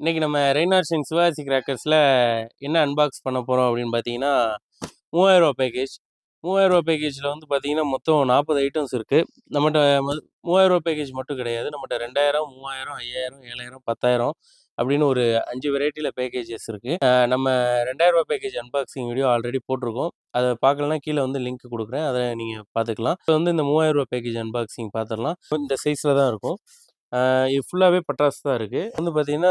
இன்னைக்கு நம்ம ரெய்னார் சிங் சிவாஜி கிராக்கர்ஸில் என்ன அன்பாக்ஸ் பண்ண போகிறோம் அப்படின்னு பார்த்தீங்கன்னா 3000 பேக்கேஜ். 3000 பேக்கேஜில் வந்து பார்த்தீங்கன்னா மொத்தம் 40 ஐட்டம்ஸ் இருக்குது. நம்மகிட்ட 3000 பேக்கேஜ் மட்டும் கிடையாது. நம்மகிட்ட 2000, 3000, 5000, 7000, 10,000 அப்படின்னு ஒரு 5 வெரைட்டியில் பேக்கேஜஸ் இருக்குது. நம்ம 2000 பேக்கேஜ் அன்பாக்சிங் வீடியோ ஆல்ரெடி போட்டிருக்கோம். அதை பார்க்கலன்னா கீழே வந்து லிங்க் கொடுக்குறேன், அதை நீங்கள் பார்த்துக்கலாம். இப்போ வந்து இந்த 3000 பேக்கேஜ் அன்பாக்சிங் பார்த்துடலாம். இந்த சைஸில் தான் இருக்கும். இது ஃபுல்லாகவே பட்டாசு தான் இருக்குது. வந்து பார்த்தீங்கன்னா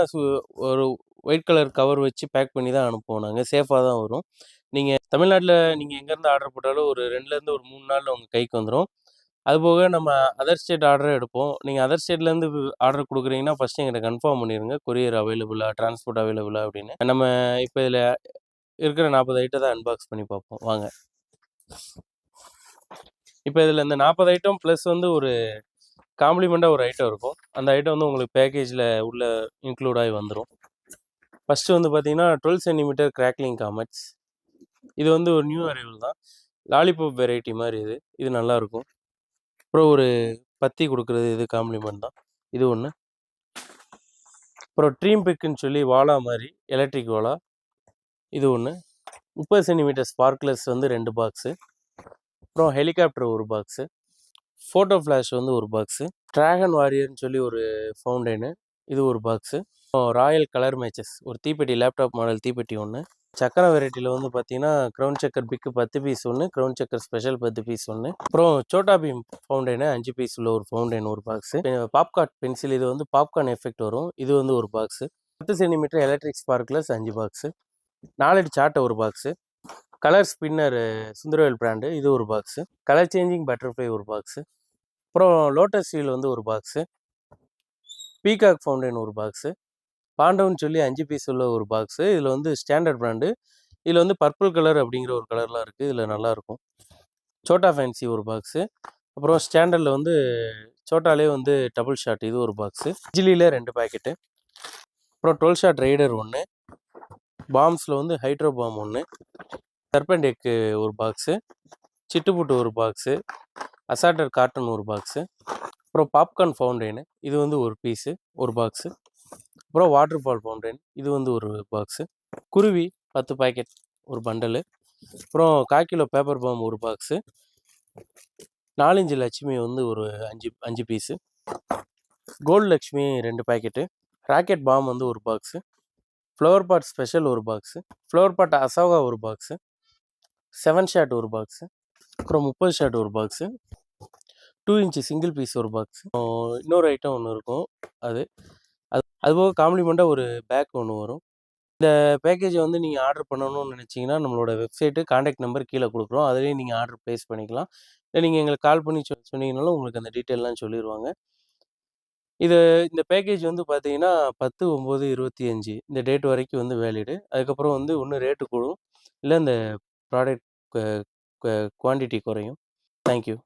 ஒரு ஒயிட் கலர் கவர் வச்சு பேக் பண்ணி தான் அனுப்புவோம் நாங்கள். சேஃபாக தான் வரும். நீங்கள் தமிழ்நாட்டில் நீங்கள் எங்கேருந்து ஆர்டர் போட்டாலும் ஒரு 2லேருந்து ஒரு 3 நாளில் உங்கள் கைக்கு வந்துடும். அதுபோக நம்ம அதர் ஸ்டேட் ஆர்டரும் எடுப்போம். நீங்கள் அதர் ஸ்டேட்லேருந்து ஆர்டர் கொடுக்குறீங்கன்னா ஃபஸ்ட்டு எங்கிட்ட கன்ஃபார்ம் பண்ணிடுங்க. கொரியர் அவைலபிளா, டிரான்ஸ்போர்ட் அவைலபிளா அப்படின்னு. நம்ம இப்போ இதில் இருக்கிற 40 ஐட்டத்தை அன்பாக்ஸ் பண்ணி பார்ப்போம் வாங்க. இப்போ இதில் இந்த 40 ஐட்டம் ப்ளஸ் வந்து ஒரு காம்ப்ளிமெண்ட்டாக ஒரு ஐட்டம் இருக்கும். அந்த ஐட்டம் வந்து உங்களுக்கு பேக்கேஜில் உள்ள இன்க்ளூட் ஆகி வந்துடும். ஃபஸ்ட்டு வந்து பார்த்தீங்கன்னா 12 சென்டிமீட்டர் கிராக்லிங் காமெட்ஸ். இது வந்து ஒரு நியூ அரைவல் தான். லாலிபாப் வெரைட்டி மாதிரி இது நல்லாயிருக்கும். அப்புறம் ஒரு பத்தி கொடுக்குறது இது காம்ப்ளிமெண்ட் தான். இது ஒன்று. அப்புறம் ட்ரீம் பிக்குன்னு சொல்லி வாலா மாதிரி எலக்ட்ரிக் வாலா, இது ஒன்று. 30 சென்டிமீட்டர் ஸ்பார்க்லர்ஸ் வந்து 2 பாக்ஸு. அப்புறம் ஹெலிகாப்டர் ஒரு பாக்ஸு. ஃபோட்டோ ஃப்ளாஷ் வந்து ஒரு பாக்ஸு. ட்ராகன் வாரியர்னு சொல்லி ஒரு ஃபவுண்டைனு, இது ஒரு பாக்ஸு. ராயல் கலர் மேட்சஸ் ஒரு தீப்பெட்டி, லேப்டாப் மாடல் தீப்பெட்டி ஒன்று. சக்கரை வெரைட்டியில் வந்து பார்த்தீங்கன்னா க்ரௌன் சக்கர் பிக்கு 10 பீஸ் ஒன்று, க்ரௌன் சக்கர் ஸ்பெஷல் 10 பீஸ் ஒன்று. அப்புறம் சோட்டா பீம் ஃபவுண்டைனு 5 பீஸ் உள்ள ஒரு ஃபவுண்டைன் ஒரு பாக்ஸு. பாப்கார்ன் பென்சில், இது வந்து பாப்கார்ன் எஃபெக்ட் வரும், இது வந்து ஒரு box. 10 centimetre electric sparklers 5 box. 4 அடி சாட்டை ஒரு box. Colour spinner Sundaravel brand, இது ஒரு பாக்ஸு. கலர் சேஞ்சிங் பட்டர்ஃப்ளை ஒரு பாக்ஸு. அப்புறம் லோட்டஸ் சீல் வந்து ஒரு பாக்ஸு. பீகாக் ஃபவுண்டைன் ஒரு பாக்ஸு. பாண்டவன் சொல்லி 5 பீஸ் உள்ள ஒரு பாக்ஸு. இதில் வந்து ஸ்டாண்டர்ட் பிராண்டு. இதில் வந்து பர்பிள் கலர் அப்படிங்கிற ஒரு கலர்லாம் இருக்குது. இதில் நல்லாயிருக்கும். சோட்டா ஃபேன்சி ஒரு பாக்ஸு. அப்புறம் ஸ்டாண்டர்டில் வந்து சோட்டாலே வந்து டபுள் ஷாட், இது ஒரு பாக்ஸு. பிஜிலியில் 2 பேக்கெட்டு. அப்புறம் 12 ஷாட் ரைடர் ஒன்று. பாம்ஸில் வந்து ஹைட்ரோ பாம் ஒன்று. சர்பண்ட் எக்கு ஒரு பாக்ஸு. சிட்டுப்புட்டு ஒரு பாக்ஸு. அசாட்டர் காட்டன் ஒரு பாக்ஸு. அப்புறம் பாப்கார்ன் ஃபவுண்டைனு, இது வந்து ஒரு பீஸு ஒரு பாக்ஸு. அப்புறம் வாட்டர் ஃபால் ஃபவுண்டைன், இது வந்து ஒரு பாக்ஸு. குருவி 10 பாக்கெட் ஒரு பண்டலு. அப்புறம் 1/4 கிலோ பேப்பர் பாம் ஒரு பாக்ஸு. 4 இன்ச்சு லட்சுமி வந்து ஒரு 5 piece. Gold Lakshmi 2 packet. Rocket bomb வந்து ஒரு பாக்ஸு. ஃப்ளவர் பாட் ஸ்பெஷல் ஒரு பாக்ஸு. ஃப்ளவர் பாட் அசோகா ஒரு பாக்ஸு. 7 ஷாட் ஒரு பாக்ஸு. அப்புறம் 30 ஷாட் ஒரு பாக்ஸு. 2 இன்ச்சு சிங்கிள் பீஸ் ஒரு பாக்ஸு. இன்னொரு ஐட்டம் ஒன்று இருக்கும், அதுபோக காம்ப்ளிமெண்ட்டாக ஒரு பேக் ஒன்று வரும். இந்த பேக்கேஜை வந்து நீங்கள் ஆர்டர் பண்ணணும்னு நினச்சிங்கன்னா நம்மளோட வெப்சைட்டு காண்டாக்ட் நம்பர் கீழே கொடுக்குறோம். அதிலேயே நீங்கள் ஆர்டர் ப்ளேஸ் பண்ணிக்கலாம். இல்லை நீங்கள் எங்களுக்கு கால் பண்ணி சொன்னீங்கனாலும் உங்களுக்கு அந்த டீட்டெயிலெலாம் சொல்லிடுவாங்க. இந்த பேக்கேஜ் வந்து பார்த்தீங்கன்னா 10/9/25 இந்த டேட் வரைக்கும் வந்து வேலிடு. அதுக்கப்புறம் வந்து ஒன்று ரேட்டு கூடும், இல்லை இந்த ப்ராடக்ட் குவான்டிட்டி குறையும். தேங்க்யூ.